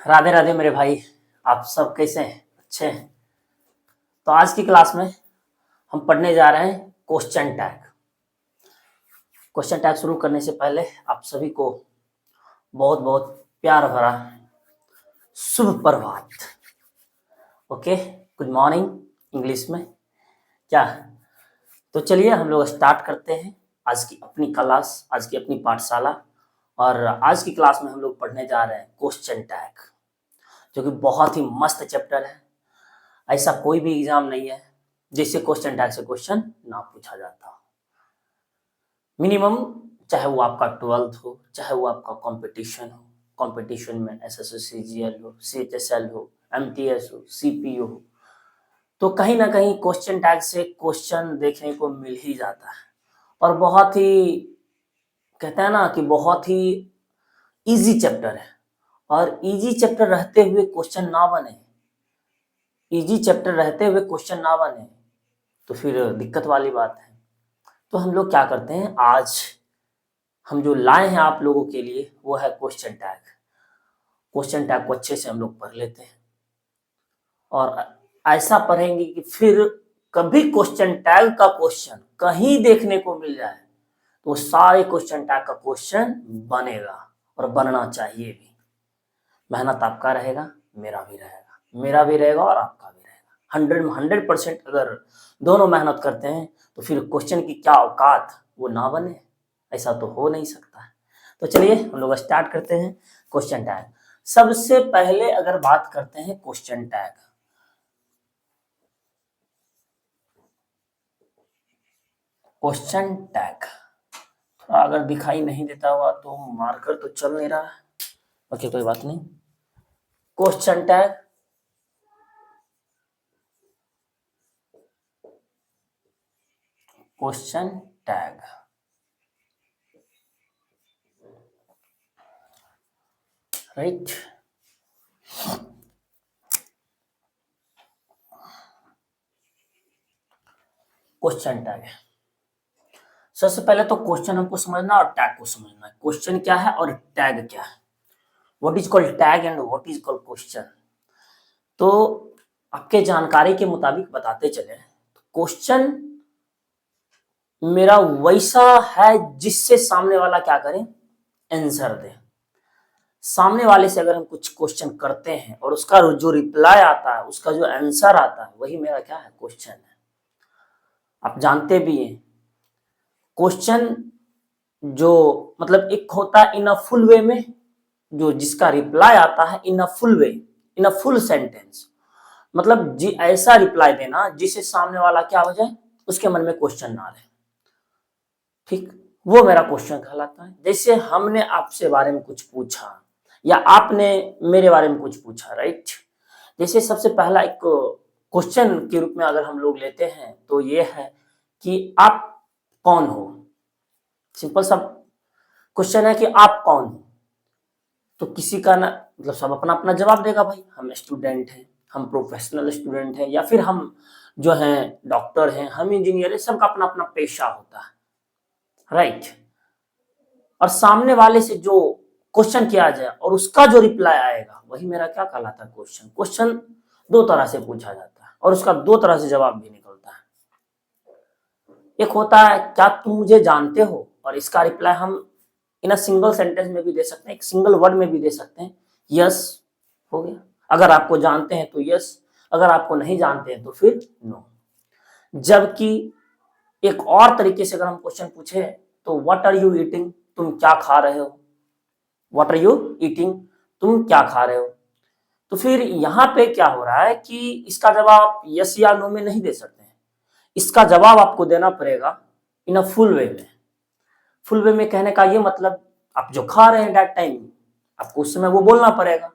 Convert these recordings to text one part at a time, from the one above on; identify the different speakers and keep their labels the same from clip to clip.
Speaker 1: राधे राधे मेरे भाई। आप सब कैसे हैं? अच्छे हैं? तो आज की क्लास में हम पढ़ने जा रहे हैं क्वेश्चन टैग। क्वेश्चन टैग शुरू करने से पहले आप सभी को बहुत बहुत प्यार भरा शुभ प्रभात। ओके, गुड मॉर्निंग इंग्लिश में क्या। तो चलिए हम लोग स्टार्ट करते हैं आज की अपनी क्लास, आज की अपनी पाठशाला। और आज की क्लास में हम लोग पढ़ने जा रहे हैं क्वेश्चन टैग, जो कि बहुत ही मस्त चैप्टर है। ऐसा कोई भी एग्जाम नहीं है जिससे क्वेश्चन टैग से क्वेश्चन ना पूछा जाता। मिनिमम चाहे वो आपका 12th हो, चाहे वो आपका कंपटीशन हो, कंपटीशन में एसएससी सीजीएल हो, सीएचएसएल हो, एमटीएस हो, सीपीओ हो, तो कहीं ना कहीं क्वेश्चन टैग से क्वेश्चन देखने को मिल ही जाता है। और बहुत ही, कहते हैं ना कि बहुत ही इजी चैप्टर है। और इजी चैप्टर रहते हुए क्वेश्चन ना बने, इजी चैप्टर रहते हुए क्वेश्चन ना बने तो फिर दिक्कत वाली बात है। तो हम लोग क्या करते हैं, आज हम जो लाए हैं आप लोगों के लिए वो है क्वेश्चन टैग। क्वेश्चन टैग को अच्छे से हम लोग पढ़ लेते हैं और ऐसा पढ़ेंगे कि फिर कभी क्वेश्चन टैग का क्वेश्चन कहीं देखने को मिल जाए तो सारे क्वेश्चन टैग का क्वेश्चन बनेगा और बनना चाहिए भी। मेहनत आपका रहेगा, मेरा भी रहेगा, मेरा भी रहेगा और आपका भी रहेगा। 100% अगर दोनों मेहनत करते हैं तो फिर क्वेश्चन की क्या औकात वो ना बने, ऐसा तो हो नहीं सकता है। तो चलिए हम लोग स्टार्ट करते हैं क्वेश्चन टैग। सबसे पहले अगर बात करते हैं क्वेश्चन टैग, क्वेश्चन टैग थोड़ा अगर दिखाई नहीं देता हुआ तो मार्कर तो चल नहीं रहा है, ओके कोई बात नहीं। Question tag question tag right. Question tag है। सबसे पहले तो क्वेश्चन हमको समझना और टैग को समझना है। क्वेश्चन क्या है और टैग क्या है, what is called tag and what is called question. तो आपके जानकारी के मुताबिक बताते चले, क्वेश्चन मेरा वैसा है जिससे सामने वाला क्या करे, आंसर दे। सामने वाले से अगर हम कुछ क्वेश्चन करते हैं और उसका जो रिप्लाई आता है, उसका जो आंसर आता है, वही मेरा क्या है, क्वेश्चन है। आप जानते भी हैं क्वेश्चन जो मतलब एक होता है इन अ फुल वे में, जो जिसका रिप्लाई आता है in a full way, in a full sentence, मतलब जी ऐसा रिप्लाई देना जिससे सामने वाला क्या हो जाए, उसके मन में क्वेश्चन ना रहे। ठीक, वो मेरा क्वेश्चन कहलाता है। जैसे हमने आपसे बारे में कुछ पूछा या आपने मेरे बारे में कुछ पूछा, राइट। जैसे सबसे पहला एक क्वेश्चन के रूप में अगर हम लोग लेते हैं तो ये है कि आप कौन हो। सिंपल सा क्वेश्चन है कि आप कौन हो। तो किसी का ना मतलब सब अपना अपना जवाब देगा, भाई हम स्टूडेंट हैं, हम प्रोफेशनल स्टूडेंट हैं, या फिर हम जो हैं डॉक्टर हैं, हम इंजीनियर हैं। सबका अपना अपना पेशा होता है, राइट। और सामने वाले से जो क्वेश्चन किया जाए और उसका जो रिप्लाई आएगा वही मेरा क्या कहलाता है, क्वेश्चन। क्वेश्चन दो तरह से पूछा जाता है और उसका दो तरह से जवाब भी निकलता है। एक होता है क्या तुम मुझे जानते हो, और इसका रिप्लाई हम इन अ सिंगल सेंटेंस में भी दे सकते हैं, एक सिंगल वर्ड में भी दे सकते हैं, यस हो गया। अगर आपको जानते हैं तो यस, अगर आपको नहीं जानते हैं तो फिर नो। जबकि एक और तरीके से अगर हम क्वेश्चन पूछे तो व्हाट आर यू ईटिंग, तुम क्या खा रहे हो, व्हाट आर यू ईटिंग, तुम क्या खा रहे हो। तो फिर यहाँ पे क्या हो रहा है कि इसका जवाब आप यस या नो में नहीं दे सकते हैं, इसका जवाब आपको देना पड़ेगा इन अ फुल वे में। फुल वे में कहने का ये मतलब आप जो खा रहे हैं दैट टाइम, आपको उस समय वो बोलना पड़ेगा,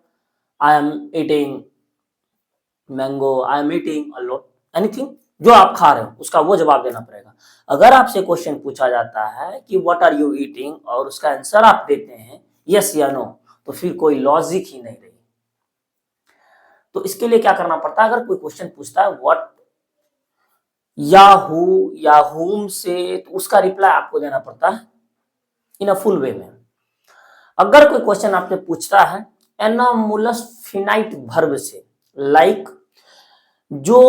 Speaker 1: I am eating mango, I am eating a lot, anything जो आप खा रहे हो उसका वो जवाब देना पड़ेगा। अगर आपसे क्वेश्चन पूछा जाता है कि व्हाट आर यू ईटिंग और उसका आंसर आप देते हैं यस या नो, तो फिर कोई लॉजिक ही नहीं रही। तो इसके लिए क्या करना पड़ता है, अगर कोई क्वेश्चन पूछता है व्हाट या हु या हुम से, तो उसका रिप्लाई आपको देना पड़ता है इन अ फुल वे में। अगर कोई क्वेश्चन आपसे पूछता है एनामुलस फिनाइट वर्ब से, लाइक जो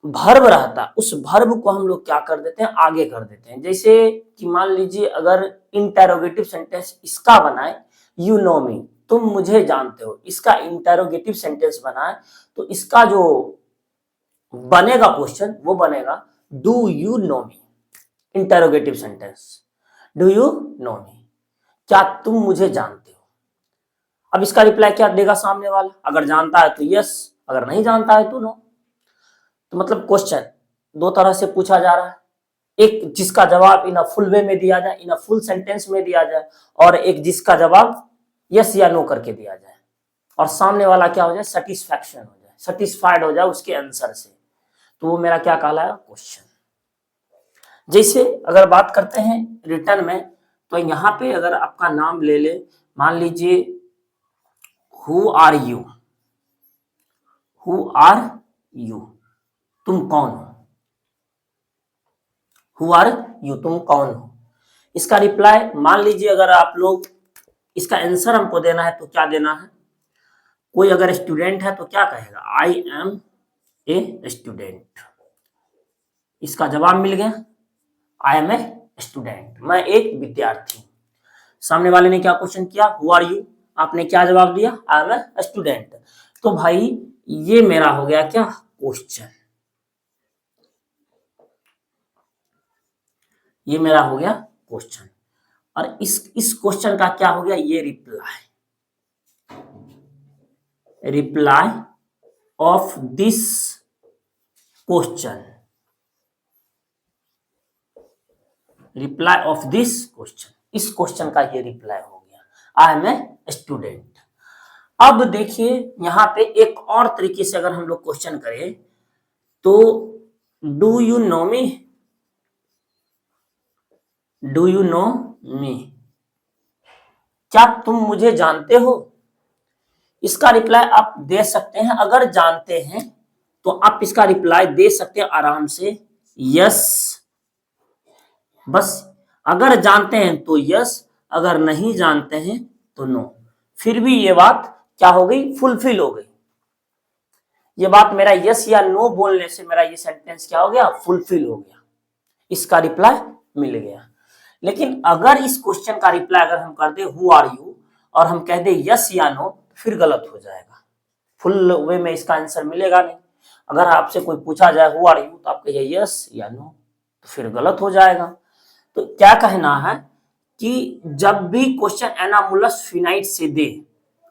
Speaker 1: वर्ब रहता उस वर्ब को हम लोग क्या कर देते हैं, आगे कर देते हैं। जैसे कि मान लीजिए अगर इंटेरोगेटिव सेंटेंस इसका बनाए यू नो मी, तुम मुझे जानते हो, इसका इंटेरोगेटिव सेंटेंस बनाए तो इसका जो बनेगा क्वेश्चन वो बनेगा do you know me. Interrogative sentence, do you know me, क्या तुम मुझे जानते हो। अब इसका रिप्लाई क्या देगा सामने वाला, अगर जानता है तो यस, अगर नहीं जानता है तो नो। तो मतलब क्वेश्चन दो तरह से पूछा जा रहा है, एक जिसका जवाब इन अ फुल वे में दिया जाए, इन अ फुल सेंटेंस में दिया जाए, और एक जिसका जवाब यस या नो करके दिया जाए, और सामने वाला क्या हो जाए, सेटिस्फैक्शन हो जाए, सेटिस्फाइड हो जाए उसके आंसर से, तो वो मेरा क्या कहलाएगा, क्वेश्चन। जैसे अगर बात करते हैं रिटर्न में, तो यहाँ पे अगर आपका नाम ले ले, मान लीजिए who are you, who are you, तुम कौन हो, हु आर यू, तुम कौन हो। इसका रिप्लाई मान लीजिए अगर आप लोग इसका आंसर हमको देना है तो क्या देना है, कोई अगर स्टूडेंट है तो क्या कहेगा, आई एम ए स्टूडेंट। इसका जवाब मिल गया, आई एम ए स्टूडेंट, मैं एक विद्यार्थी। सामने वाले ने क्या क्वेश्चन किया, हु आर यू, आपने क्या जवाब दिया, आई एम ए स्टूडेंट। तो भाई ये मेरा हो गया क्या, क्वेश्चन, ये मेरा हो गया क्वेश्चन। और इस क्वेश्चन का क्या हो गया, ये reply, reply off this question, reply off this question, इस क्वेश्चन का ये रिप्लाई हो गया, आई एम ए स्टूडेंट। अब देखिए यहां पे एक और तरीके से अगर हम लोग क्वेश्चन करें तो do you know me, do you know me, क्या तुम मुझे जानते हो। इसका रिप्लाई आप दे सकते हैं, अगर जानते हैं तो आप इसका रिप्लाई दे सकते हैं आराम से, यस, बस। अगर जानते हैं तो यस, अगर नहीं जानते हैं तो नो। फिर भी ये बात क्या हो गई, फुलफिल हो गई। ये बात मेरा यस या नो बोलने से मेरा ये सेंटेंस क्या हो गया, फुलफिल हो गया, इसका रिप्लाई मिल गया। लेकिन अगर इस क्वेश्चन का रिप्लाई अगर हम कर दे हु आर यू और हम कह दे यस या नो, फिर गलत हो जाएगा, फुल वे में इसका आंसर मिलेगा नहीं। अगर आपसे कोई पूछा जाए हु आर यू तो आप कहिए यस या नो, तो फिर गलत हो जाएगा। तो क्या कहना है कि जब भी क्वेश्चन एनामुलस फिनाइट से दे,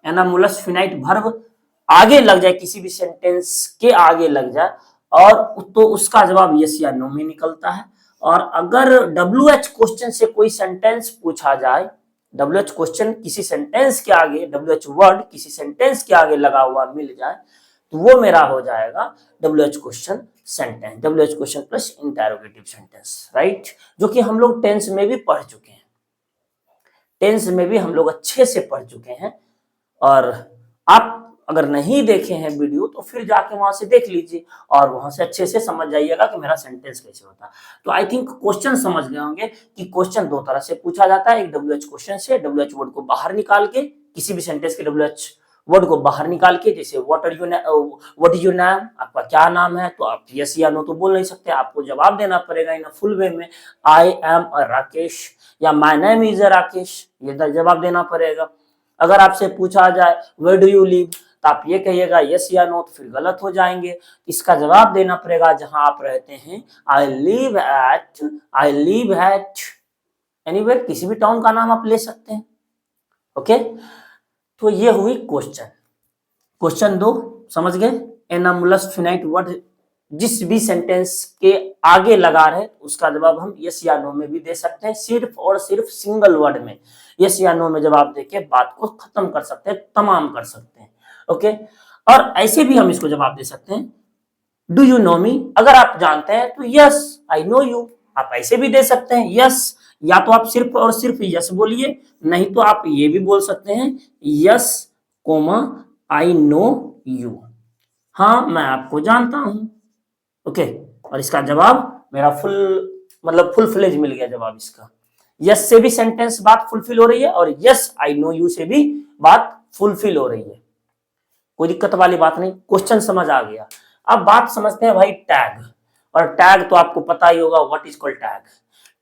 Speaker 1: एनामुलस फिनाइट वर्ब आगे लग जाए, किसी भी सेंटेंस के आगे लग जाए, और तो उसका जवाब यस या नो में निकलता है। और अगर WH क्वेश्चन से कोई सेंटेंस पूछा जाए, WH क्वेश्चन किसी सेंटेंस के आगे, WH वर्ड किसी सेंटेंस के आगे लगा हुआ मिल जाए, तो वो मेरा हो जाएगा WH question sentence, WH question plus interrogative sentence, right, जो कि हम लोग टेंस में भी पढ़ चुके हैं, टेंस में भी हम लोग अच्छे से पढ़ चुके हैं। और आप अगर नहीं देखे हैं वीडियो तो फिर जाके वहां से देख लीजिए और वहां से अच्छे से समझ जाइएगा कि मेरा सेंटेंस कैसे होता है। तो आई थिंक क्वेश्चन समझ गए होंगे कि क्वेश्चन दो तरह से पूछा जाता है, एक WH क्वेश्चन से, WH वर्ड को बाहर निकाल के, किसी भी सेंटेंस के WH वर्ड को बाहर निकाल के, जैसे व्हाट इज योर नेम, आपका क्या नाम है, तो आप यस या नो तो बोल नहीं सकते, आपको जवाब देना पड़ेगा इन फुल वे में, आई एम अ राकेश या my name is a Rakesh, ये जवाब देना पड़ेगा। अगर आपसे पूछा जाए वेयर डू यू लिव, तो आप ये कहिएगा यस या नो, तो फिर गलत हो जाएंगे, इसका जवाब देना पड़ेगा जहां आप रहते हैं, आई लिव एट एनीवेयर, किसी भी टाउन का नाम आप ले सकते हैं। ओके, तो ये हुई क्वेश्चन, क्वेश्चन दो समझ गए, एनामुलस फिनाइट वर्ड जिस भी सेंटेंस के आगे लगा रहे उसका जवाब हम यस या नो में भी दे सकते हैं, सिर्फ और सिर्फ सिंगल वर्ड में यस या नो में जवाब देके बात को खत्म कर सकते हैं, तमाम कर सकते हैं। ओके, और ऐसे भी हम इसको जवाब दे सकते हैं, डू यू नो मी, अगर आप जानते हैं तो यस आई नो यू, आप ऐसे भी दे सकते हैं यस, या तो आप सिर्फ और सिर्फ यस बोलिए, नहीं तो आप ये भी बोल सकते हैं yes comma I know you, हाँ मैं आपको जानता हूं। ओके, और इसका जवाब मेरा फुल फ्लेज मिल गया जवाब इसका, यस से भी सेंटेंस बात फुलफिल हो रही है और यस आई नो यू से भी बात फुलफिल हो रही है, कोई दिक्कत वाली बात नहीं, क्वेश्चन समझ आ गया। अब बात समझते हैं भाई टैग, और टैग तो आपको पता ही होगा what is called tag.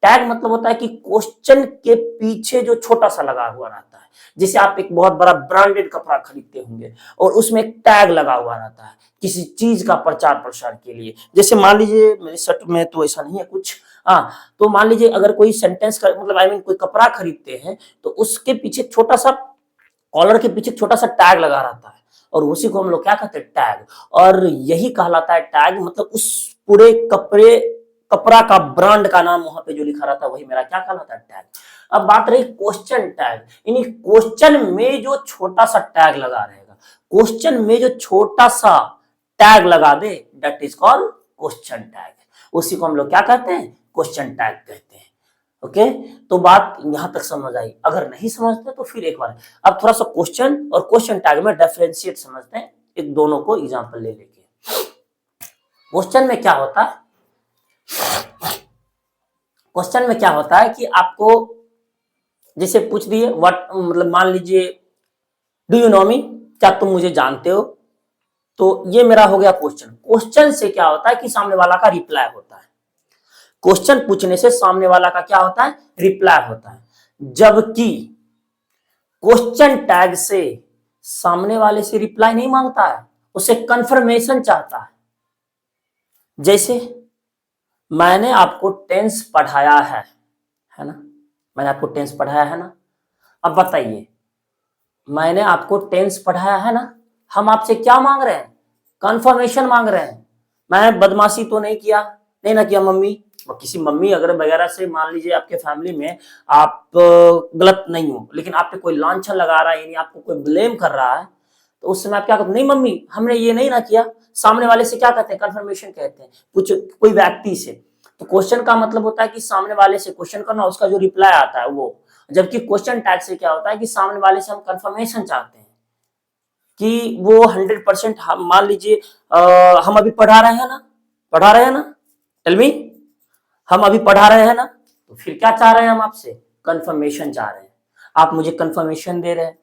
Speaker 1: Tag मतलब होता है कि क्वेश्चन के पीछे जो छोटा सा लगा हुआ रहता है, जैसे आप एक बहुत बड़ा ब्रांडेड कपड़ा खरीदते होंगे और उसमें एक टैग लगा हुआ रहता है किसी चीज का प्रचार प्रसार के लिए। जैसे मान लीजिए मेरे शर्ट में तो ऐसा नहीं है कुछ, हाँ, तो मान लीजिए अगर कोई सेंटेंस मतलब आई मीन कोई कपड़ा खरीदते हैं तो उसके पीछे छोटा सा, कॉलर के पीछे छोटा सा टैग लगा रहता है और उसी को हम लोग क्या कहते हैं टैग, और यही कहलाता है टैग, मतलब उस पूरे कपड़े कपड़ा का ब्रांड का नाम वहां पे जो लिखा रहता है वही मेरा क्या कहलाता है टैग। अब बात रही क्वेश्चन टैग, यानी क्वेश्चन में जो छोटा सा टैग लगा रहेगा, क्वेश्चन में जो छोटा सा टैग लगा दे that is called question tag, उसी को हम लोग क्या कहते हैं क्वेश्चन टैग कहते हैं। ओके, तो बात यहां तक समझ आई, अगर नहीं समझते तो फिर एक बार अब थोड़ा सा क्वेश्चन और क्वेश्चन टैग में डिफरेंशिएट समझते हैं, एक दोनों को एग्जांपल ले लेके। क्वेश्चन में क्या होता है, क्वेश्चन में क्या होता है कि आपको जैसे पूछ दिए व्हाट, मतलब मान लीजिए डू यू नो मी, क्या तुम मुझे जानते हो, तो ये मेरा हो गया क्वेश्चन। क्वेश्चन से क्या होता है कि सामने वाला का रिप्लाई होता है, क्वेश्चन पूछने से सामने वाला का क्या होता है रिप्लाई होता है, जबकि क्वेश्चन टैग से सामने वाले से रिप्लाई नहीं मांगता है, उसे कंफर्मेशन चाहता है। जैसे मैंने आपको टेंस पढ़ाया है ना, मैंने आपको टेंस पढ़ाया है ना, अब बताइए मैंने आपको टेंस पढ़ाया है ना, हम आपसे क्या मांग रहे हैं कंफर्मेशन मांग रहे हैं, मैं बदमाशी तो नहीं किया, नहीं ना किया मम्मी, किसी मम्मी अगर वगैरह से मान लीजिए आपके फैमिली में आप गलत नहीं हो लेकिन आप पे कोई लांछन लगा रहा है यानी आपको कोई ब्लेम कर रहा है, तो उस समय आप क्या कहते नहीं मम्मी हमने ये नहीं ना किया, सामने वाले से क्या कहते हैं कंफर्मेशन कहते हैं, कुछ कोई व्यक्ति से। तो क्वेश्चन का मतलब होता है कि सामने वाले से क्वेश्चन करना, उसका जो रिप्लाई आता है वो, जबकि क्वेश्चन टैग से क्या होता है कि सामने वाले से हम कंफर्मेशन चाहते हैं कि वो 100% मान लीजिए हम अभी पढ़ा रहे हैं ना, पढ़ा रहे हैं ना, टेल मी, हम अभी पढ़ा रहे हैं ना, तो फिर क्या चाह रहे हैं हम आपसे कंफर्मेशन चाह रहे हैं, आप मुझे कंफर्मेशन दे रहे हैं,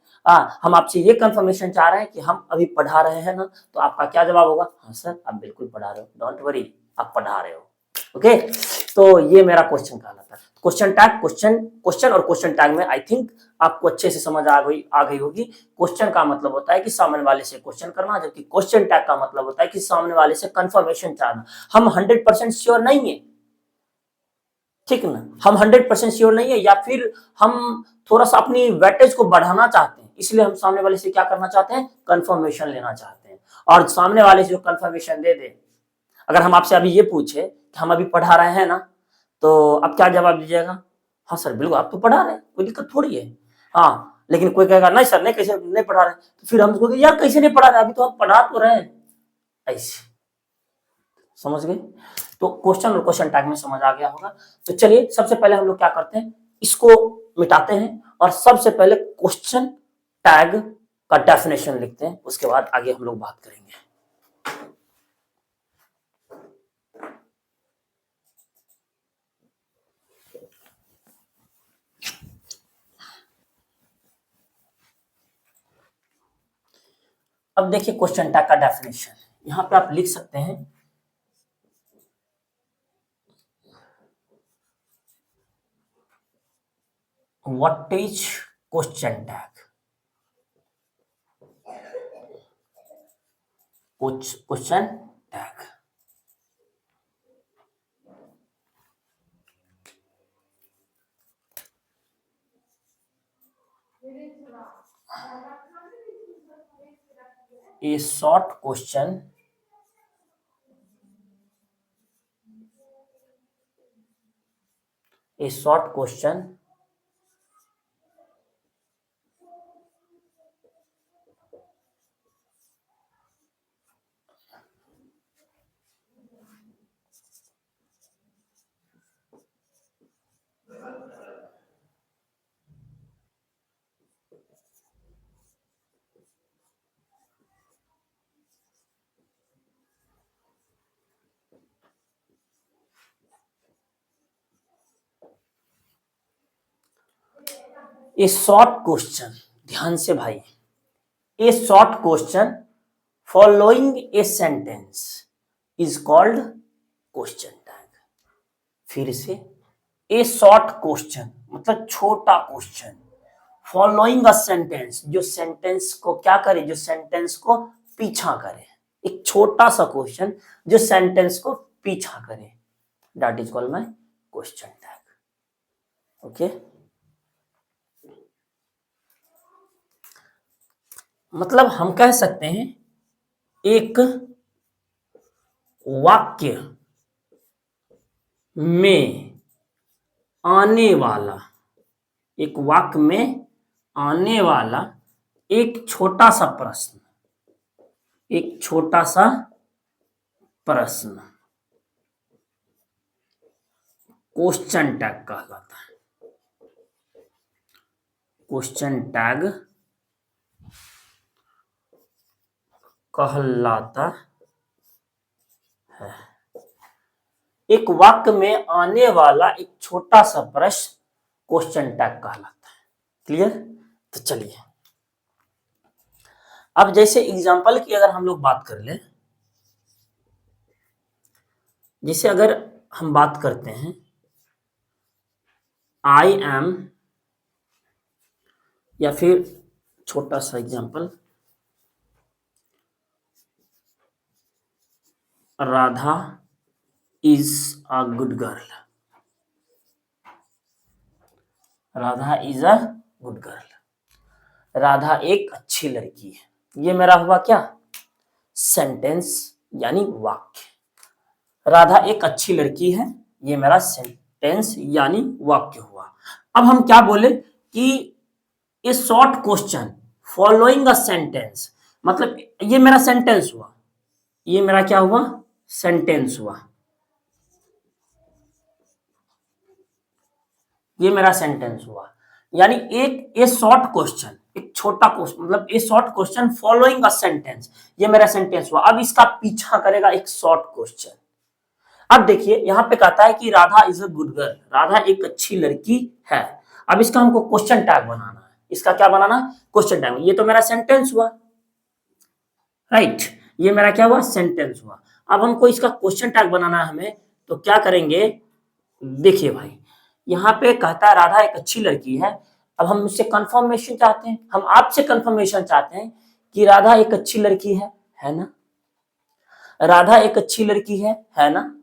Speaker 1: हम आपसे ये कंफर्मेशन चाह रहे हैं कि हम अभी पढ़ा रहे हैं ना, तो आपका क्या जवाब होगा हाँ सर आप बिल्कुल पढ़ा रहे हो, डोंट वरी आप पढ़ा रहे हो। ओके, तो ये मेरा क्वेश्चन कहलाता है क्वेश्चन टैग। क्वेश्चन क्वेश्चन और क्वेश्चन टैग में आई थिंक आपको अच्छे से समझ आ गई होगी। क्वेश्चन का मतलब होता है कि सामने वाले से क्वेश्चन करना, जबकि क्वेश्चन टैग का मतलब होता है कि सामने वाले से कंफर्मेशन चाहना। हम 100% श्योर नहीं है, ठीक ना, हम 100% श्योर नहीं है या फिर हम थोड़ा सा अपनी वेटेज को बढ़ाना चाहते हैं, इसलिए हम सामने वाले से क्या करना चाहते हैं कंफर्मेशन लेना चाहते हैं, और सामने वाले से जो कंफर्मेशन दे दे, अगर हम आपसे अभी ये पूछे कि हम अभी पढ़ा रहे हैं ना, तो आप क्या जवाब दीजिएगा हाँ सर बिल्कुल आप तो पढ़ा रहे हैं, कोई दिक्कत थोड़ी है। हाँ, लेकिन कोई कहेगा नहीं सर नहीं कैसे नहीं पढ़ा रहे, तो फिर हम उसको यार कैसे नहीं पढ़ा रहे, अभी तो हम पढ़ा तो रहे हैं, ऐसे समझ गए। तो क्वेश्चन और क्वेश्चन टैग में समझ आ गया होगा। तो चलिए सबसे पहले हम लोग क्या करते हैं, इसको मिटाते हैं और सबसे पहले क्वेश्चन टैग का डेफिनेशन लिखते हैं, उसके बाद आगे हम लोग बात करेंगे। अब देखिए क्वेश्चन टैग का डेफिनेशन यहां पे आप लिख सकते हैं, what is question tag. Question tag a short question a short question A short question, ध्यान से भाई, ए short question following a sentence is called question tag. फिर से, ए शॉर्ट क्वेश्चन मतलब छोटा क्वेश्चन, फॉलोइंग अ सेंटेंस जो सेंटेंस को क्या करे, जो सेंटेंस को पीछा करे, एक छोटा सा क्वेश्चन जो सेंटेंस को पीछा करे, that is called my question tag. Okay, मतलब हम कह सकते हैं एक वाक्य में आने वाला, एक वाक्य में आने वाला एक छोटा सा प्रश्न, एक छोटा सा प्रश्न क्वेश्चन टैग कहलाता है। क्वेश्चन टैग कहलाता है। एक वाक्य में आने वाला एक छोटा सा प्रश्न क्वेश्चन टैग कहलाता है। क्लियर? तो चलिए, अब जैसे एग्जांपल की अगर हम लोग बात कर ले, जैसे अगर हम बात करते हैं आई एम, या फिर छोटा सा example Radha is a good girl, Radha is a good girl, Radha एक अच्छी लड़की है। ये मेरा हुआ क्या, सेंटेंस यानी वाक्य। राधा एक अच्छी लड़की है, ये मेरा सेंटेंस यानी वाक्य हुआ। अब हम क्या बोले कि ए short question following a sentence, मतलब ये मेरा सेंटेंस हुआ, ये मेरा क्या हुआ, सेंटेंस हुआ, ये मेरा सेंटेंस हुआ। यानी एक ए शॉर्ट क्वेश्चन, एक छोटा क्वेश्चन, मतलब ए short question following a sentence, ये मेरा सेंटेंस हुआ। अब इसका पीछा करेगा एक शॉर्ट क्वेश्चन। अब देखिए यहां पे कहता है कि Radha is a good girl, Radha एक अच्छी लड़की है। अब इसका हमको क्वेश्चन टैग बनाना है। इसका क्या बनाना, क्वेश्चन टैग। ये तो मेरा सेंटेंस हुआ, राइट, ये मेरा क्या हुआ, सेंटेंस हुआ। अब हमको इसका क्वेश्चन टैग बनाना है हमें, तो क्या करेंगे, देखिए भाई, यहाँ पे कहता है राधा एक अच्छी लड़की है। अब हम उससे कंफर्मेशन चाहते हैं, हम आपसे कंफर्मेशन चाहते हैं कि राधा एक अच्छी लड़की है ना, राधा एक अच्छी लड़की है ना।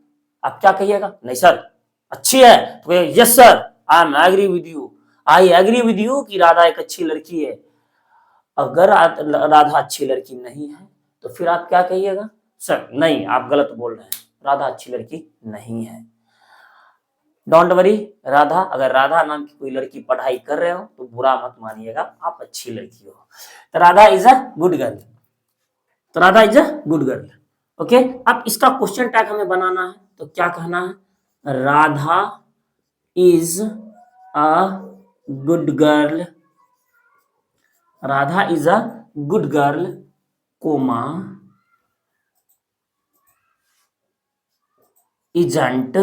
Speaker 1: आप क्या कहिएगा, नहीं सर अच्छी है, तो yes sir I am agree with you, I agree with you कि राधा एक अच्छी लड़की है। अगर राधा अच्छी लड़की नहीं है तो फिर आप क्या कहिएगा, सर नहीं आप गलत बोल रहे हैं, राधा अच्छी लड़की नहीं है। डोंट वरी, राधा, अगर राधा नाम की कोई लड़की पढ़ाई कर रहे हो तो बुरा मत मानिएगा, आप अच्छी लड़की हो। तो Radha is a good girl, तो Radha is a good girl. Okay, अब इसका क्वेश्चन टैग हमें बनाना है, तो क्या कहना है, Radha is a good girl, Radha is a good girl, comma isn't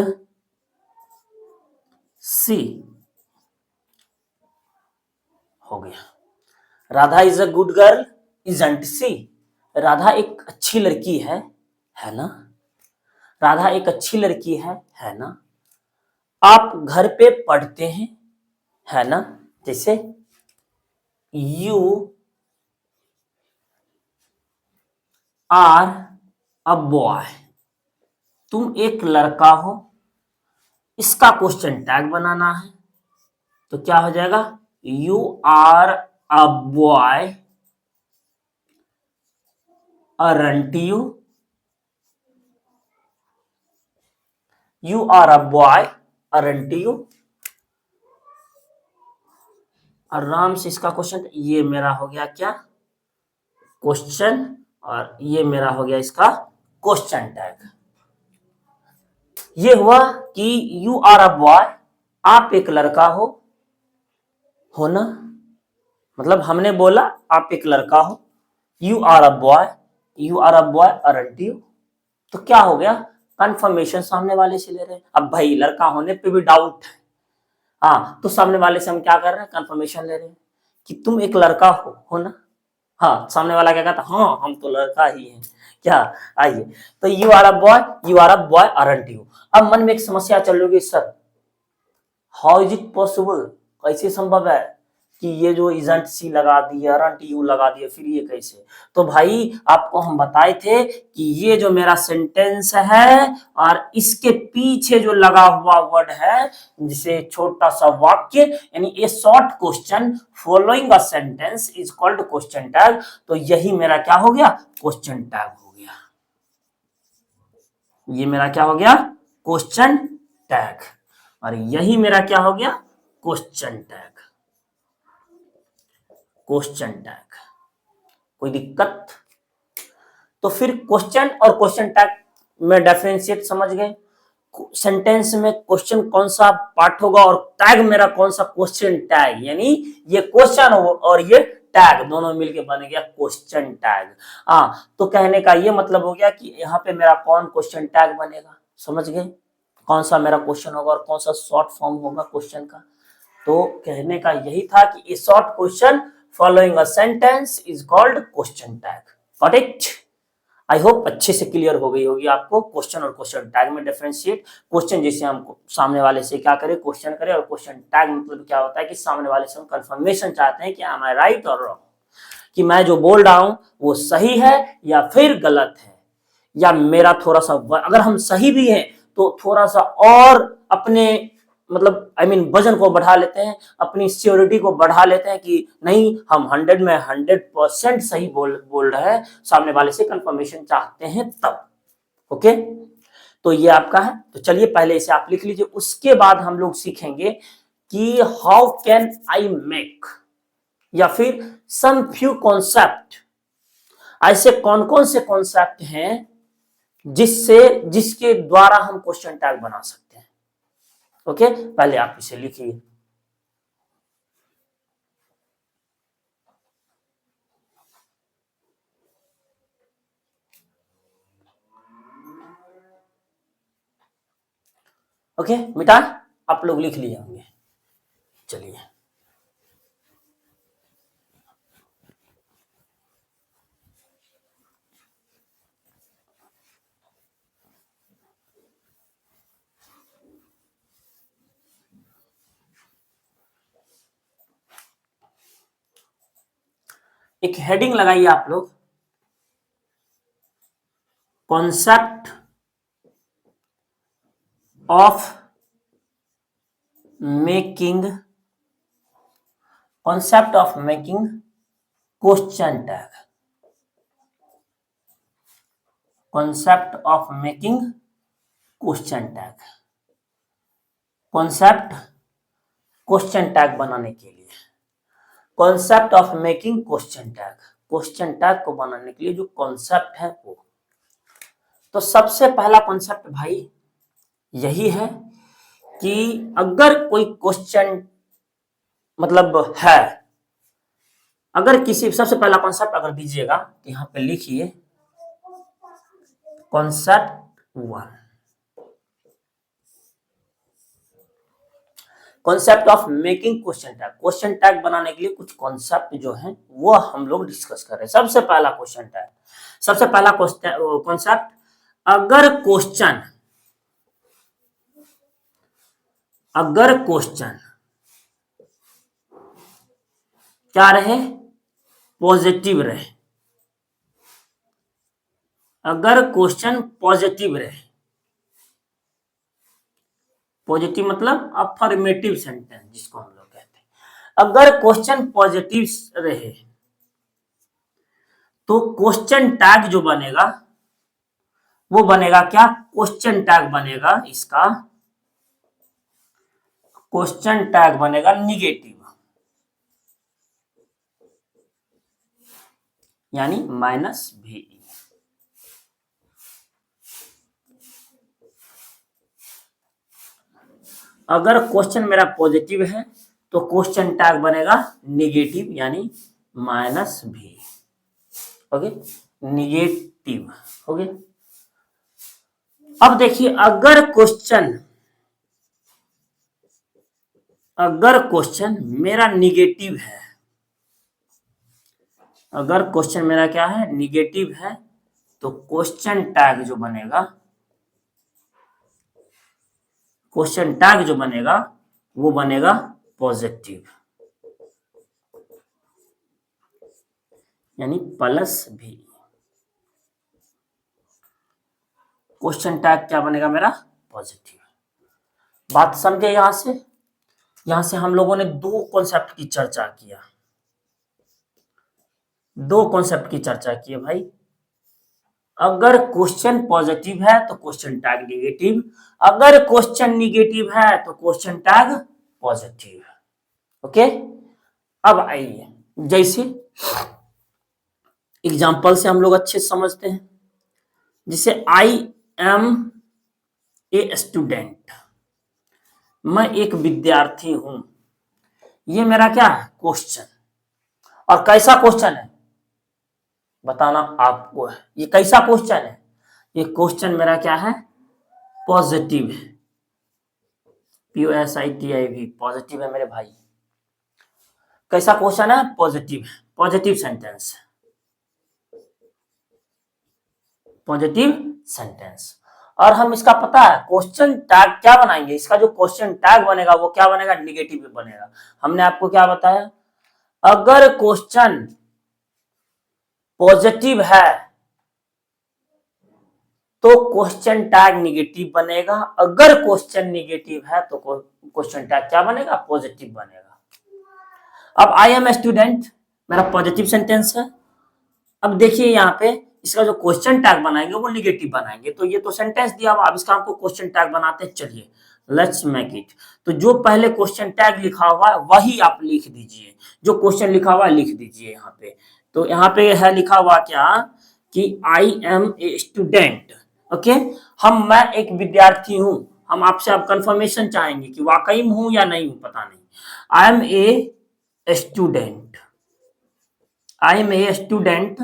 Speaker 1: she. हो गया, Radha is a good girl isn't she, राधा एक अच्छी लड़की है ना, राधा एक अच्छी लड़की है ना। आप घर पे पढ़ते हैं, है ना, जैसे यू आर अ बॉय, तुम एक लड़का हो। इसका क्वेश्चन टैग बनाना है, तो क्या हो जाएगा, you are a boy aren't you, you are a boy aren't you। आराम से इसका क्वेश्चन, ये मेरा हो गया क्या, क्वेश्चन, और ये मेरा हो गया इसका क्वेश्चन टैग। ये हुआ कि यू आर अ बॉय, आप एक लड़का हो ना, मतलब हमने बोला आप एक लड़का हो, you are a boy, you are a boy aren't you, तो क्या हो गया, कंफर्मेशन सामने वाले से ले रहे हैं। अब भाई लड़का होने पे भी डाउट है, हाँ, तो सामने वाले से हम क्या कर रहे हैं, कंफर्मेशन ले रहे हैं कि तुम एक लड़का हो ना। हाँ, सामने वाला क्या कहता, हाँ हम तो लड़का ही हैं क्या। आइए, तो you are a boy, you are a boy aren't you. अब मन में एक समस्या चल रही है, sir how is it possible, कैसे संभव है कि ये जो इजंट सी लगा दिया, अरंट यू लगा दिया, फिर ये कैसे। तो भाई आपको हम बताए थे कि ये जो मेरा सेंटेंस है और इसके पीछे जो लगा हुआ वर्ड है, जिसे छोटा सा वाक्य, यानी ए short question following a sentence is called question tag. तो यही मेरा क्या हो गया, क्वेश्चन टैग हो गया। ये मेरा क्या हो गया, क्वेश्चन टैग। और यही मेरा क्या हो गया, क्वेश्चन टैग। क्वेश्चन टैग, कोई दिक्कत। तो फिर क्वेश्चन और क्वेश्चन टैग में डिफरेंशिएट समझ गए। सेंटेंस में क्वेश्चन कौन सा पार्ट होगा और टैग मेरा कौन सा, क्वेश्चन टैग, यानी ये क्वेश्चन और ये टैग दोनों मिलके बन गया क्वेश्चन टैग। हाँ, तो कहने का ये मतलब हो गया कि यहाँ पे मेरा कौन क्वेश्चन टैग बनेगा, समझ गए, कौन सा मेरा क्वेश्चन होगा और कौन सा शॉर्ट फॉर्म होगा क्वेश्चन का। तो कहने का यही था कि ए short question following a sentence is called question tag. Got it. I hope अच्छे से क्लियर हो गई होगी आपको क्वेश्चन और क्वेश्चन टैग में डिफरेंशिएट। क्वेश्चन जैसे हम सामने वाले से क्या करें, क्वेश्चन करें, और क्वेश्चन टैग मतलब क्या होता है कि सामने वाले से हम कंफर्मेशन चाहते हैं कि एम आई राइट और रॉन्ग, कि मैं जो बोल रहा हूं वो सही है या फिर गलत है, या मेरा थोड़ा सा, अगर हम सही भी हैं तो थोड़ा सा और अपने मतलब वजन को बढ़ा लेते हैं, अपनी सियोरिटी को बढ़ा लेते हैं कि नहीं हम 100 में 100% सही बोल रहे हैं, सामने वाले से कंफर्मेशन चाहते हैं तब। ओके, तो ये आपका है। तो चलिए पहले इसे आप लिख लीजिए, उसके बाद हम लोग सीखेंगे कि हाउ कैन आई मेक, या फिर सम फ्यू कॉन्सेप्ट, ऐसे कौन कौन से कॉन्सेप्ट हैं जिससे जिसके द्वारा हम क्वेश्चन टैग बना सकते हैं। ओके, पहले आप इसे लिखिए। ओके मिटा, आप लोग लिख लिए होंगे। चलिए, एक हेडिंग लगाइए आप लोग, concept of making, concept of making question tag, concept of making question tag, concept question tag बनाने के लिए, concept of making question tag, question tag को बनाने के लिए जो कॉन्सेप्ट है वो। तो सबसे पहला कॉन्सेप्ट भाई यही है कि अगर कोई क्वेश्चन मतलब है, अगर किसी, सबसे पहला कॉन्सेप्ट अगर दीजिएगा तो यहां पे लिखिए concept one, concept of making question tag. Question tag बनाने के लिए कुछ कॉन्सेप्ट जो है वो हम लोग डिस्कस कर रहे हैं। सबसे पहला क्वेश्चन टैग, सबसे पहला कॉन्सेप्ट, अगर क्वेश्चन, अगर क्वेश्चन क्या रहे, पॉजिटिव रहे, अगर क्वेश्चन पॉजिटिव रहे, पॉजिटिव मतलब अफर्मेटिव सेंटेंस जिसको हम लोग कहते हैं, अगर क्वेश्चन पॉजिटिव रहे तो क्वेश्चन टैग जो बनेगा वो बनेगा क्या, क्वेश्चन टैग बनेगा इसका, क्वेश्चन टैग बनेगा निगेटिव, यानी -VE। अगर क्वेश्चन मेरा पॉजिटिव है तो क्वेश्चन टैग बनेगा निगेटिव, यानी -VE। ओके, निगेटिव हो गया। अब देखिए, अगर क्वेश्चन अगर क्वेश्चन मेरा निगेटिव है, अगर क्वेश्चन मेरा क्या है, निगेटिव है, तो क्वेश्चन टैग जो बनेगा, क्वेश्चन टैग जो बनेगा वो बनेगा पॉजिटिव, यानी प्लस भी। क्वेश्चन टैग क्या बनेगा मेरा, पॉजिटिव। बात समझे? यहां से हम लोगों ने दो कॉन्सेप्ट की चर्चा किया, दो कॉन्सेप्ट की चर्चा की है भाई। अगर क्वेश्चन पॉजिटिव है तो क्वेश्चन टैग निगेटिव, अगर क्वेश्चन निगेटिव है तो क्वेश्चन टैग पॉजिटिव। ओके, अब आइए, जैसे एग्जांपल से हम लोग अच्छे से समझते हैं। जैसे आई एम ए स्टूडेंट, मैं एक विद्यार्थी हूं, ये मेरा क्या है, क्वेश्चन। और कैसा क्वेश्चन है बताना आपको है, ये कैसा क्वेश्चन है, ये क्वेश्चन मेरा क्या है, पॉजिटिव है, POSITIV, पॉजिटिव है मेरे भाई। कैसा क्वेश्चन है, पॉजिटिव है, पॉजिटिव सेंटेंस, पॉजिटिव सेंटेंस। और हम इसका पता है क्वेश्चन टैग क्या बनाएंगे, इसका जो क्वेश्चन टैग बनेगा वो क्या बनेगा, निगेटिव बनेगा। हमने आपको क्या बताया, अगर क्वेश्चन पॉजिटिव है तो क्वेश्चन टैग निगेटिव बनेगा, अगर क्वेश्चन निगेटिव है तो क्वेश्चन टैग क्या बनेगा, पॉजिटिव बनेगा। अब आई एम स्टूडेंट मेरा पॉजिटिव सेंटेंस है। अब देखिए यहाँ पे इसका जो क्वेश्चन टैग बनाएंगे वो निगेटिव बनाएंगे, तो ये तो सेंटेंस दिया हुआ, अब इसका हमको क्वेश्चन टैग बनाते हैं। चलिए लेट्स मेक इट। तो जो पहले क्वेश्चन टैग लिखा हुआ है वही आप लिख दीजिए, जो क्वेश्चन लिखा हुआ है लिख दीजिए यहाँ पे। तो यहाँ पे है लिखा हुआ क्या कि I am a student. Okay, मैं एक विद्यार्थी हूं। हम आपसे अब कंफर्मेशन चाहेंगे कि वाकई में हूं या नहीं हूं, पता नहीं। I am a student, I am a student.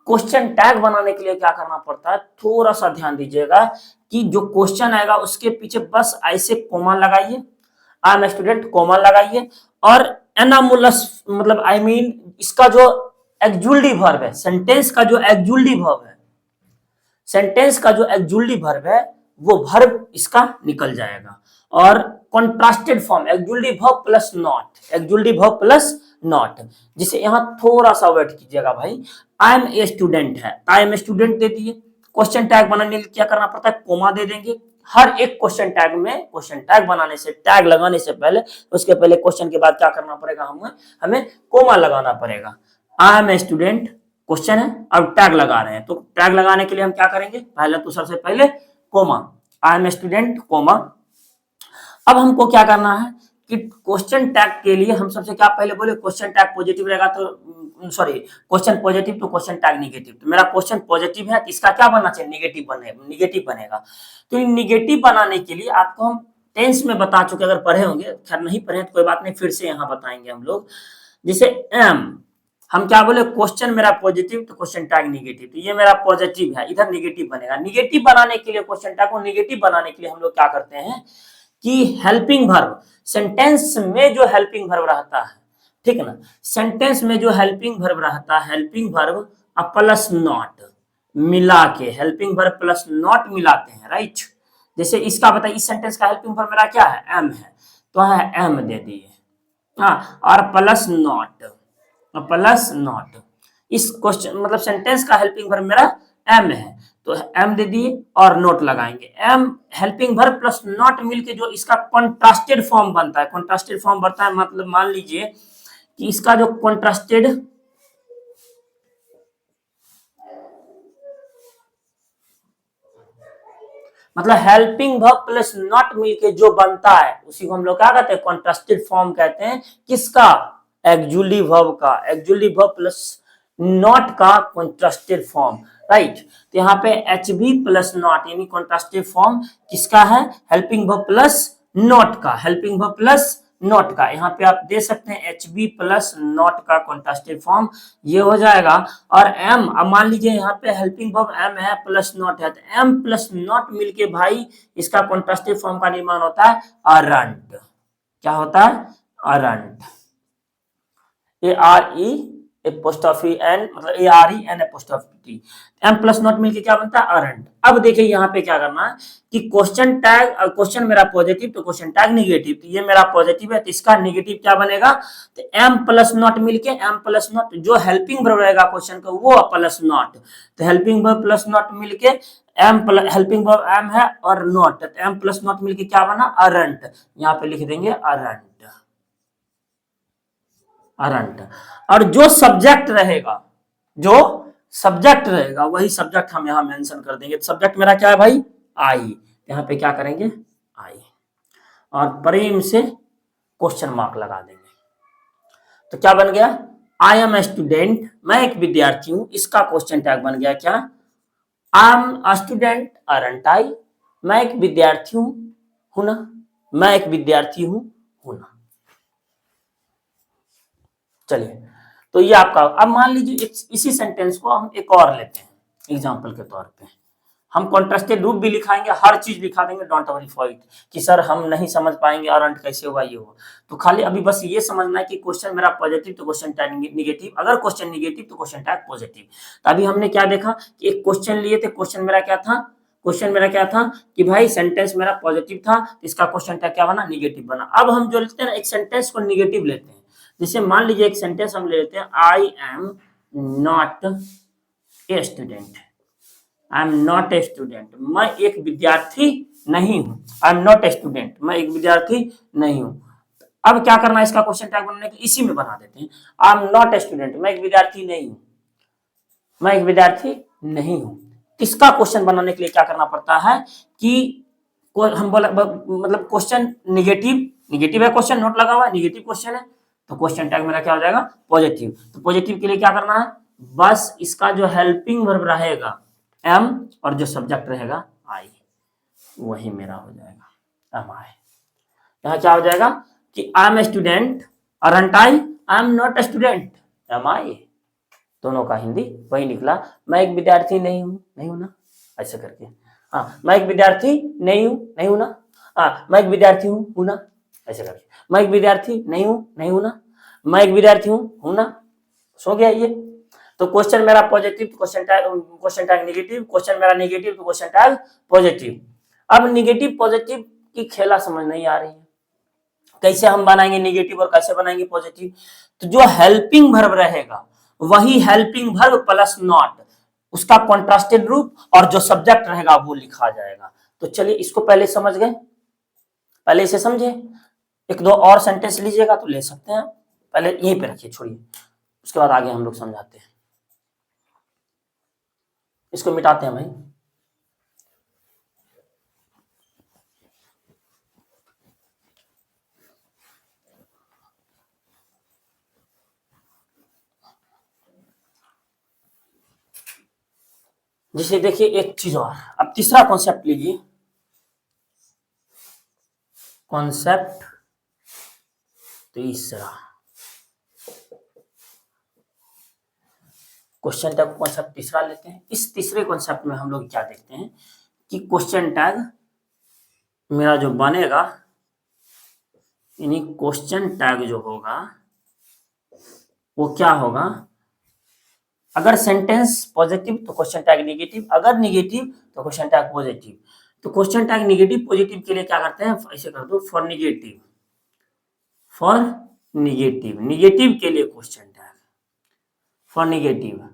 Speaker 1: Question tag बनाने के लिए क्या करना पड़ता है, थोड़ा सा ध्यान दीजिएगा कि जो क्वेश्चन आएगा उसके पीछे बस ऐसे कोमा लगाइए, आई एम स्टूडेंट कोमा लगाइए, और एनामुलस मतलब आई मीन इसका जो एक्जुलटिव वर्ब है, सेंटेंस का जो एक्जुलटिव वर्ब है, सेंटेंस का जो एक्जुलटिव वर्ब है वो वर्ब इसका निकल जाएगा। और contrasted form auxiliary verb plus not, auxiliary verb plus not, जिसे यहां थोड़ा सा वेट कीजिएगा भाई। आई एम ए स्टूडेंट है, आई एम ए स्टूडेंट दे दिए। क्वेश्चन टैग बनाने के लिए क्या करना पड़ता है, कोमा दे देंगे। हर एक क्वेश्चन टैग में, क्वेश्चन टैग बनाने से, टैग लगाने से पहले, उसके पहले क्वेश्चन के बाद क्या करना पड़ेगा, हमें कोमा लगाना पड़ेगा। I am a student question है, अब टैग लगा रहे हैं, तो टैग लगाने के लिए हम क्या करेंगे, पहले तो सबसे पहले comma, I am a student comma. अब हमको क्या करना है कि क्वेश्चन टैग के लिए हम सबसे क्या पहले बोले, क्वेश्चन टैग पॉजिटिव रहेगा तो सॉरी, क्वेश्चन पॉजिटिव तो क्वेश्चन टैग निगेटिव। तो मेरा क्वेश्चन पॉजिटिव है तो इसका क्या बनना चाहिए, निगेटिव बनेगा। तो निगेटिव बनाने के लिए आपको हम टेंस में बता चुके, अगर पढ़े होंगे, खैर नहीं पढ़े तो कोई बात नहीं, फिर से यहाँ बताएंगे हम लोग। जैसे एम, हम क्या बोले, क्वेश्चन मेरा पॉजिटिव तो क्वेश्चन टैग निगेटिव, तो ये मेरा पॉजिटिव है, इधर निगेटिव बनेगा। निगेटिव बनाने के लिए, क्वेश्चन टैग को निगेटिव बनाने के लिए हम लोग क्या करते हैं कि हेल्पिंग वर्ब, सेंटेंस में जो हेल्पिंग वर्ब रहता है, ठीक है ना, सेंटेंस में जो हेल्पिंग वर्ब रहता है, हेल्पिंग वर्ब प्लस नॉट मिला के, हेल्पिंग वर्ब प्लस नॉट मिलाते हैं, राइट। जैसे इसका बताइए, इस सेंटेंस का हेल्पिंग वर्ब मेरा क्या है, एम है, तो है एम दे दिए, हाँ, और प्लस नॉट, प्लस नॉट। इस क्वेश्चन मतलब सेंटेंस का हेल्पिंग वर्ब मेरा एम है, तो एम दे दिए और नोट लगाएंगे। Am helping verb plus not मिलके जो इसका कॉन्ट्रास्टेड फॉर्म बनता है, कॉन्ट्रास्टेड फॉर्म बनता है, मतलब मान लीजिए कि इसका जो कॉन्ट्रास्टेड, मतलब हेल्पिंग वर्ब प्लस नॉट मिलके जो बनता है उसी को हम लोग क्या कहते हैं, कॉन्ट्रास्टेड फॉर्म कहते हैं। किसका, एक्जुलिव वर्ब का, एक्जुलिव वर्ब प्लस नॉट का कॉन्ट्रास्टेड फॉर्म, राइट। तो यहाँ पे एच बी प्लस नॉट यानी कॉन्ट्रास्टेड फॉर्म किसका है, हेल्पिंग वर्ब प्लस नॉट का, हेल्पिंग वर्ब प्लस नॉट का। यहाँ पे आप दे सकते हैं एच बी प्लस नॉट का कॉन्ट्रास्टेड फॉर्म, ये हो जाएगा। और एम, अब मान लीजिए यहाँ पे हेल्पिंग वर्ब एम है प्लस नॉट है, तो एम प्लस नॉट मिलके भाई इसका कॉन्ट्रास्टेड फॉर्म का निर्माण होता है अरंट। क्या होता है? अरंट। ARE एपोस्ट्रोफी एन, मतलब ARE n apostrophe t, am plus not मिलके क्या बनता है? अरंट। अब देखिए यहाँ पे क्या करना है कि क्वेश्चन टैग, क्वेश्चन मेरा पॉजिटिव तो क्वेश्चन टैग निगेटिव, तो ये मेरा पॉजिटिव है तो इसका निगेटिव क्या बनेगा? तो एम प्लस नॉट मिलके, एम प्लस नॉट जो हेल्पिंग वर्ब रहेगा क्वेश्चन का वो प्लस नॉट, तो हेल्पिंग वर्ब प्लस नॉट मिलके am plus, helping verb am है और नॉट, तो एम प्लस नॉट मिलके क्या बना? अरंट। यहाँ पे लिख देंगे अरंट, अरंट। और जो सब्जेक्ट रहेगा, जो सब्जेक्ट रहेगा वही सब्जेक्ट हम यहां मेंशन कर देंगे। सब्जेक्ट मेरा क्या है भाई? आई। यहां पे क्या करेंगे? आई, और प्रेम से क्वेश्चन मार्क लगा देंगे। तो क्या बन गया? आई एम ए स्टूडेंट, मैं एक विद्यार्थी हूं, इसका क्वेश्चन टैग बन गया क्या? I am a student aren't I, मैं एक विद्यार्थी हूं ना, मैं एक विद्यार्थी हूं ना। चलिए, तो ये आपका, अब मान लीजिए इसी सेंटेंस को हम एक और लेते हैं एग्जांपल के तौर पे, हम कॉन्ट्रास्टेड रूप भी लिखाएंगे, हर चीज लिखा देंगे, डोंट वरी फॉर इट कि सर हम नहीं समझ पाएंगे अरंट कैसे होगा, ये होगा। तो खाली अभी बस ये समझना है कि क्वेश्चन मेरा पॉजिटिव तो क्वेश्चन टैग निगेटिव, अगर क्वेश्चन निगेटिव तो क्वेश्चन टैग पॉजिटिव। तो अभी हमने क्या देखा कि एक क्वेश्चन लिए थे, क्वेश्चन मेरा क्या था? क्वेश्चन मेरा क्या था कि भाई सेंटेंस मेरा पॉजिटिव था, इसका क्वेश्चन टैग क्या बना? निगेटिव बना। अब हम जो लेते हैं ना, एक सेंटेंस को निगेटिव लेते हैं, जैसे मान लीजिए एक सेंटेंस हम ले लेते हैं, आई am not a student, I am not a student, मैं एक विद्यार्थी नहीं हूं। आई एम नॉट ए स्टूडेंट, मैं एक विद्यार्थी नहीं हूं। अब क्या करना है इसका क्वेश्चन टैग बनने के, इसी में बना देते हैं, आई एम नॉट ए स्टूडेंट, मैं एक विद्यार्थी नहीं हूं, मैं एक विद्यार्थी नहीं हूं। इसका क्वेश्चन बनाने के लिए क्या करना पड़ता है कि हम बोला मतलब क्वेश्चन निगेटिव, निगेटिव है क्वेश्चन, नोट लगा हुआ है, निगेटिव क्वेश्चन है, तो क्वेश्चन टैग मेरा क्या हो जाएगा? पॉजिटिव। तो पॉजिटिव के लिए क्या करना है? बस इसका जो हेल्पिंग वर्ब रहेगा एम और जो सब्जेक्ट रहेगा आई, वही मेरा हो जाएगा एम आई। यहाँ क्या हो जाएगा कि I am a student aren't I am not a student am I, दोनों का हिंदी वही निकला। मैं एक विद्यार्थी नहीं हूं, नहीं हूं ना, ऐसे करके। हाँ, मैं एक विद्यार्थी नहीं हूं, नहीं हूं ना। हाँ, मैं एक विद्यार्थी हूं ना, ऐसे करके। मैं एक विद्यार्थी नहीं हूं, नहीं हूं ना। मैं एक विद्यार्थी हूं ना। सो गया ये। तो क्वेश्चन मेरा पॉजिटिव तो क्वेश्चन टैग निगेटिव, क्वेश्चन मेरा निगेटिव तो क्वेश्चन टैग पॉजिटिव। अब निगेटिव पॉजिटिव की खेला समझ नहीं आ रही है, कैसे हम बनाएंगे निगेटिव और कैसे बनाएंगे पॉजिटिव? तो जो हेल्पिंग वर्ब रहेगा वही हेल्पिंग वर्ब प्लस नॉट, उसका कॉन्ट्रास्टेड रूप, और जो सब्जेक्ट रहेगा वो लिखा जाएगा। तो चलिए इसको पहले समझ गए, पहले इसे समझे। एक दो और सेंटेंस लीजिएगा तो ले सकते हैं, पहले यहीं पे रखिए, छोड़िए, उसके बाद आगे हम लोग समझाते हैं। इसको मिटाते हैं भाई। जैसे देखिए एक चीज और, अब तीसरा कॉन्सेप्ट लीजिए, कॉन्सेप्ट तीसरा, क्वेश्चन टैग कॉन्सेप्ट तीसरा लेते हैं। इस तीसरे कॉन्सेप्ट में हम लोग क्या देखते हैं कि क्वेश्चन टैग मेरा जो बनेगा, यानी क्वेश्चन टैग जो होगा वो क्या होगा, अगर सेंटेंस पॉजिटिव तो क्वेश्चन टैग निगेटिव, अगर निगेटिव तो क्वेश्चन टैग पॉजिटिव। तो क्वेश्चन टैग निगेटिव पॉजिटिव के लिए क्या करते हैं, ऐसे कर दो, for negative, for negative, negative के लिए question tag, for negative,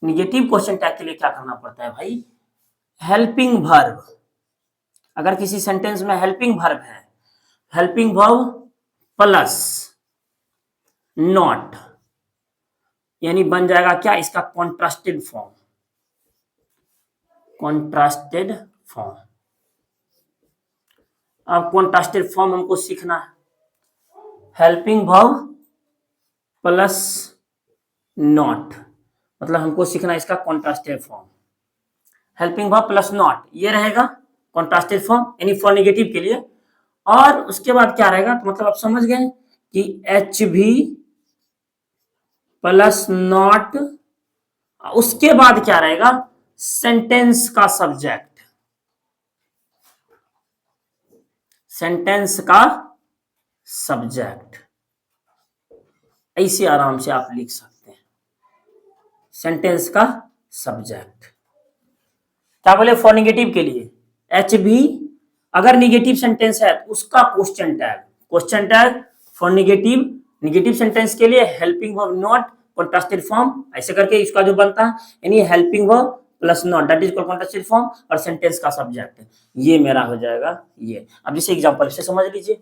Speaker 1: negative question tag के लिए क्या करना पड़ता है भाई? Helping verb. अगर किसी सेंटेंस में हेल्पिंग वर्ब है, हेल्पिंग वर्ब प्लस नॉट, यानी बन जाएगा क्या इसका कॉन्ट्रास्टेड फॉर्म, कॉन्ट्रास्टेड फॉर्म। अब कॉन्ट्रास्टेड फॉर्म हमको सीखना है, हेल्पिंग वर्ब प्लस नॉट, मतलब हमको सीखना है इसका contrasted form, helping verb plus not, ये रहेगा कॉन्ट्रास्टेड फॉर्म, यानी फॉर नेगेटिव के लिए। और उसके बाद क्या रहेगा, तो मतलब आप समझ गए कि एच भी प्लस नॉट, उसके बाद क्या रहेगा, सेंटेंस का सब्जेक्ट, सेंटेंस का सब्जेक्ट, ऐसे आराम से आप लिख सकते हैं, सेंटेंस का सब्जेक्ट। क्या बोले फॉर निगेटिव के लिए एच भी, अगर निगेटिव सेंटेंस है तो उसका question tag for negative, negative sentence के लिए helping verb not contrasted form, ऐसे करके इसका जो बनता है यानी helping verb plus not that is contrasted form और सेंटेंस का सब्जेक्ट, ये मेरा हो जाएगा ये। अब जैसे एग्जांपल से समझ लीजिए,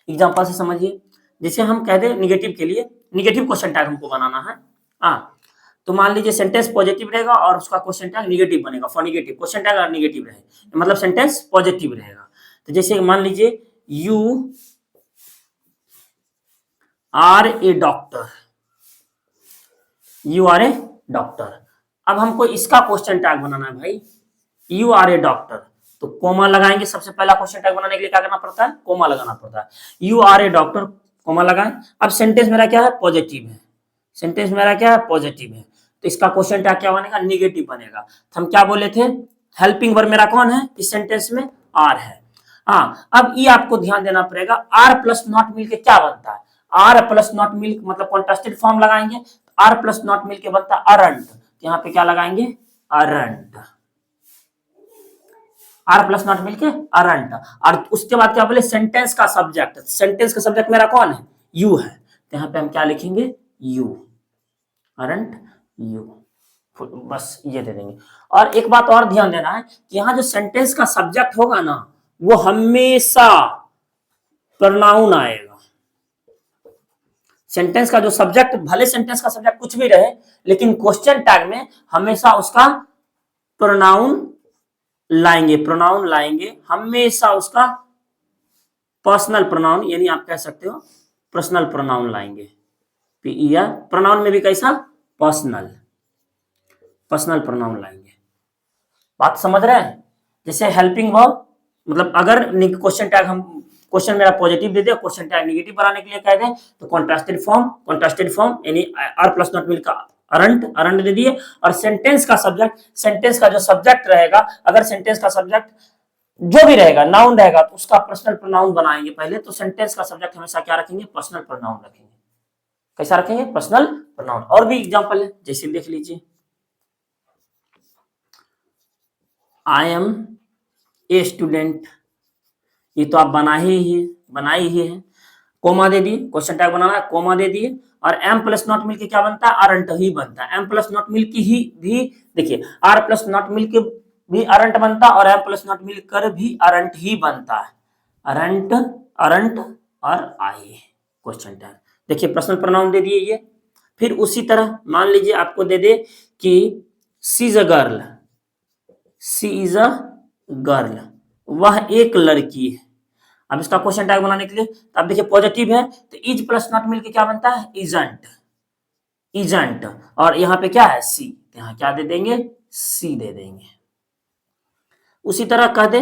Speaker 1: एग्जांपल से समझिए, जैसे हम कह दें निगेटिव के लिए निगेटिव क्वेश्चन टैग हमको बनाना है। हाँ, तो मान लीजिए सेंटेंस पॉजिटिव रहेगा और उसका क्वेश्चन टैग निगेटिव बनेगा, फॉर निगेटिव क्वेश्चन टैग और निगेटिव रहे मतलब सेंटेंस पॉजिटिव रहेगा। तो जैसे मान लीजिए you are a doctor, you are a doctor. अब हमको इसका क्वेश्चन टैग बनाना है भाई, यू आर ए डॉक्टर, तो कोमा लगाएंगे। सबसे पहला क्वेश्चन टैग बनाने के लिए क्या करना पड़ता है, कोमा लगाना पड़ता है। You are a doctor, comma लगाएं। अब सेंटेंस मेरा क्या है, पॉजिटिव है, सेंटेंस मेरा क्या है, पॉजिटिव है, तो इसका क्वेश्चन टैग क्या बनेगा, निगेटिव बनेगा। तो हम क्या बोले थे, हेल्पिंग वर्ब मेरा कौन है इस सेंटेंस में, आर है। हाँ, अब ये आपको ध्यान देना पड़ेगा, आर प्लस नॉट मिल के क्या बनता है, आर प्लस नॉट मिल मतलब कॉन्ट्रास्टेड फॉर्म लगाएंगे, आर प्लस नॉट मिल के बनता है अरंट, यहाँ पे क्या लगाएंगे, अरंट, आर प्लस नॉट मिलके अरंट। और उसके बाद क्या बोले, सेंटेंस का सब्जेक्ट, सेंटेंस का सब्जेक्ट मेरा कौन है, यू है, तो यहाँ पे हम क्या लिखेंगे, यू, अरंट यू, बस ये दे देंगे। और एक बात और ध्यान देना है कि यहाँ जो सेंटेंस का सब्जेक्ट होगा ना वो हमेशा प्रोनाउन आएगा। सेंटेंस का जो सब्जेक्ट, भले सेंटेंस का सब्जेक्ट कुछ भी रहे लेकिन क्वेश्चन टैग में हमेशा उसका प्रोनाउन लाएंगे, प्रोनाउन लाएंगे हमेशा, उसका पर्सनल प्रोनाउन यानी आप कह सकते हो पर्सनल प्रोनाउन लाएंगे, या प्रोनाउन में भी कैसा, पर्सनल, पर्सनल प्रोनाउन लाएंगे। बात समझ रहे हैं, जैसे हेल्पिंग वर्ब मतलब अगर क्वेश्चन टैग हम, क्वेश्चन मेरा पॉजिटिव दे दे, क्वेश्चन टैग नेगेटिव बनाने के लिए कह दें तो कॉन्ट्रास्टेड फॉर्म यानी आर प्लस नॉट मिल का अरंट, अरंट दे दिए। और सेंटेंस का सब्जेक्ट, सेंटेंस का जो सब्जेक्ट रहेगा, अगर सेंटेंस का सब्जेक्ट जो भी रहेगा नाउन रहेगा तो उसका पर्सनल प्रोनाउन बनाएंगे पहले, तो सेंटेंस का सब्जेक्ट हमेशा क्या रखेंगे, पर्सनल प्रोनाउन रखेंगे। कैसा रखेंगे, पर्सनल प्रोनाउन। और भी एग्जांपल है, जैसे देख लीजिए, आई एम ए स्टूडेंट, ये तो आप बनाए ही है, कोमा दे दिए, क्वेश्चन टैग बनाना है, कोमा दे दिए, और एम प्लस नॉट मिल के क्या बनता है, अरंट ही बनता है। एम प्लस नॉट मिल की ही भी देखिए, आर प्लस नॉट मिल के भी अरंट बनता है और एम प्लस नॉट मिल कर भी अरंट ही बनता है, अरंट, अरंट और आई क्वेश्चन टैग। देखिए पर्सनल प्रोनाउन दे दिए ये। फिर उसी तरह मान लीजिए आपको दे दे कि she is a girl, she is a girl, वह एक लड़की है। अब इसका क्वेश्चन टैग बनाने के लिए तो आप देखिए पॉजिटिव है तो इज प्लस नॉट मिलके क्या बनता है, इजंट, इजंट, और यहाँ पे क्या है सी, यहाँ क्या दे देंगे, सी दे देंगे। उसी तरह कह दे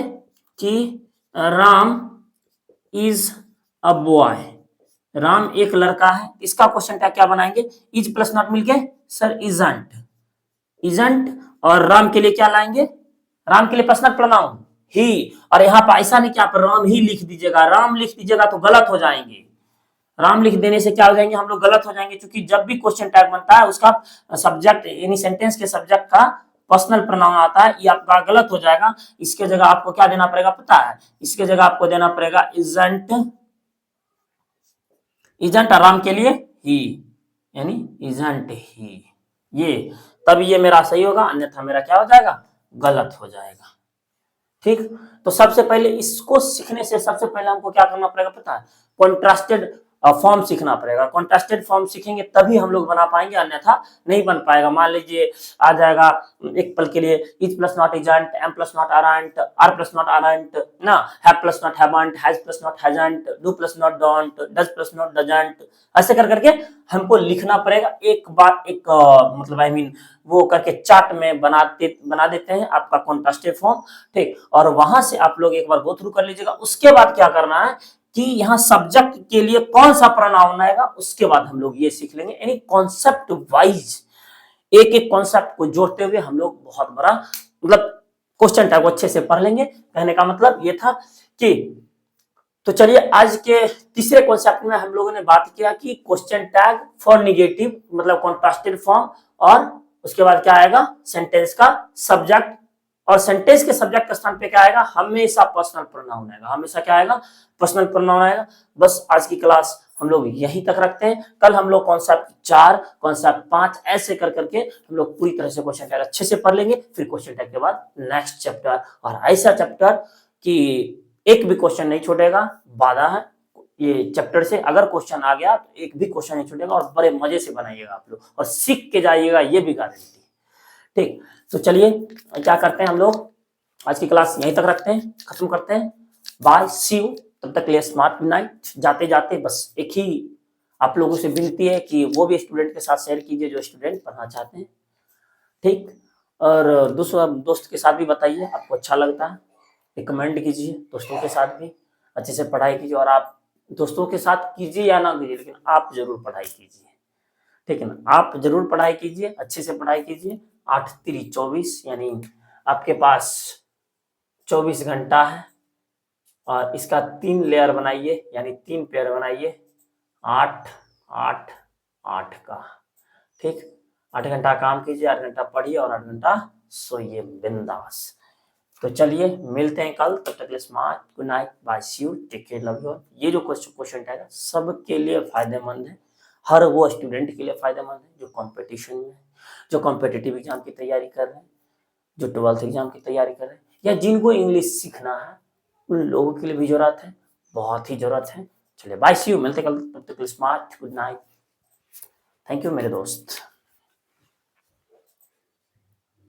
Speaker 1: कि Ram is a boy, Ram एक लड़का है, इसका क्वेश्चन टैग क्या बनाएंगे, इज प्लस नॉट मिलके सर इजंट, इजंट, और राम के लिए क्या लाएंगे, राम के लिए पर्सनल प्रोनाउन ही, और यहाँ पर ऐसा नहीं कि आप राम ही लिख दीजिएगा, राम लिख दीजिएगा तो गलत हो जाएंगे, राम लिख देने से क्या हो जाएंगे, हम लोग गलत हो जाएंगे, क्योंकि जब भी क्वेश्चन टैग बनता है उसका सब्जेक्ट यानी सेंटेंस के सब्जेक्ट का पर्सनल प्रोनाउन आता है, ये आपका गलत हो जाएगा। इसके जगह आपको क्या देना पड़ेगा पता है, इसके जगह आपको देना पड़ेगा इजंट, इजंट आराम के लिए ही, यानी इजंट ही, ये तब ये मेरा सही होगा, अन्यथा मेरा क्या हो जाएगा, गलत हो जाएगा। ठीक, तो सबसे पहले इसको सीखने से सबसे पहले हमको क्या करना पड़ेगा पता है, कॉन्ट्रास्टेड फॉर्म सीखना पड़ेगा। कॉन्ट्रास्टेड फॉर्म सीखेंगे तभी हम लोग बना पाएंगे, अन्यथा नहीं बन पाएगा। मान लीजिए आ जाएगा एक पल के लिए is plus not isn't, am plus not aren't, are plus not aren't ना, have plus not haven't, has plus not hasn't, do plus not don't, does plus not doesn't, ऐसे कर करके हमको लिखना पड़ेगा एक बार एक मतलब आई मीन वो करके चार्ट में बना देते हैं आपका कॉन्ट्रास्टेड फॉर्म। ठीक, और वहां से आप लोग एक बार गो थ्रू कर लीजिएगा। उसके बाद क्या करना है कि यहाँ सब्जेक्ट के लिए कौन सा प्रोनाउन आएगा, उसके बाद हम लोग ये सीख लेंगे, यानी कॉन्सेप्ट वाइज एक एक कॉन्सेप्ट को जोड़ते हुए हम लोग बहुत बड़ा मतलब क्वेश्चन टैग अच्छे से पढ़ लेंगे। कहने का मतलब ये था कि तो चलिए आज के तीसरे कॉन्सेप्ट में हम लोगों ने बात किया कि क्वेश्चन टैग फॉर निगेटिव मतलब कॉन्ट्रास्टेड फॉर्म, और उसके बाद क्या आएगा सेंटेंस का सब्जेक्ट, और सेंटेंस के सब्जेक्ट के स्थान पे क्या आएगा हमेशा पर्सनल प्रोनाउन आएगा, हमेशा क्या आएगा पर्सनल प्रोनाउन आएगा। बस आज की क्लास हम लोग यहीं तक रखते हैं। कल हम लोग कॉन्सेप्ट 4 कॉन्सेप्ट 5 ऐसे कर करके हम लोग पूरी तरह से क्वेश्चन टैग अच्छे से पढ़ लेंगे, फिर क्वेश्चन टैग के बाद नेक्स्ट चैप्टर, और ऐसा चैप्टर कि एक भी क्वेश्चन नहीं छूटेगा, वादा है ये चैप्टर से। अगर क्वेश्चन आ गया तो एक भी क्वेश्चन नहीं छूटेगा, और बड़े मजे से बनाइएगा आप लोग और सीख के जाइएगा, ये भी गारंटी। ठीक, तो चलिए क्या करते हैं हम लोग आज की क्लास यहीं तक रखते हैं, खत्म करते हैं। बाय, सी यू, तब तक के लिए स्मार्ट नाइट। जाते जाते बस एक ही आप लोगों से विनती है कि वो भी स्टूडेंट के साथ शेयर कीजिए जो स्टूडेंट पढ़ना चाहते हैं, ठीक। और दूसरा दोस्त के साथ भी बताइए, आपको अच्छा लगता है रिकमेंड कीजिए, दोस्तों के साथ भी अच्छे से पढ़ाई कीजिए। और आप दोस्तों के साथ कीजिए या ना कीजिए, लेकिन आप जरूर पढ़ाई कीजिए, ठीक है ना। आप जरूर पढ़ाई कीजिए, अच्छे से पढ़ाई कीजिए। 8 3 24 यानी आपके पास 24 घंटा है, और इसका 3 लेयर बनाइए यानी 3 पेयर बनाइए, 8 8 8 का, ठीक। 8 घंटा काम कीजिए, 8 घंटा पढ़िए और 8 घंटा सोइए बिंदास। तो चलिए मिलते हैं कल, तब तक के लिए smart, good night, bye, see you, take care, love you. ये जो क्वेश्चन है सबके लिए फायदेमंद है, हर वो स्टूडेंट के लिए फायदेमंद है जो कंपटीशन में है, जो कॉम्पिटिटिव एग्जाम की तैयारी कर रहे हैं, जो 12th एग्जाम की तैयारी कर रहे हैं, या जिनको इंग्लिश सीखना है, उन लोगों के लिए भी जरूरत है, बहुत ही जरूरत है। चलिए बाय, सी यू, मिलते कल, तब तक के लिए smart, good night, thank you मेरे दोस्त।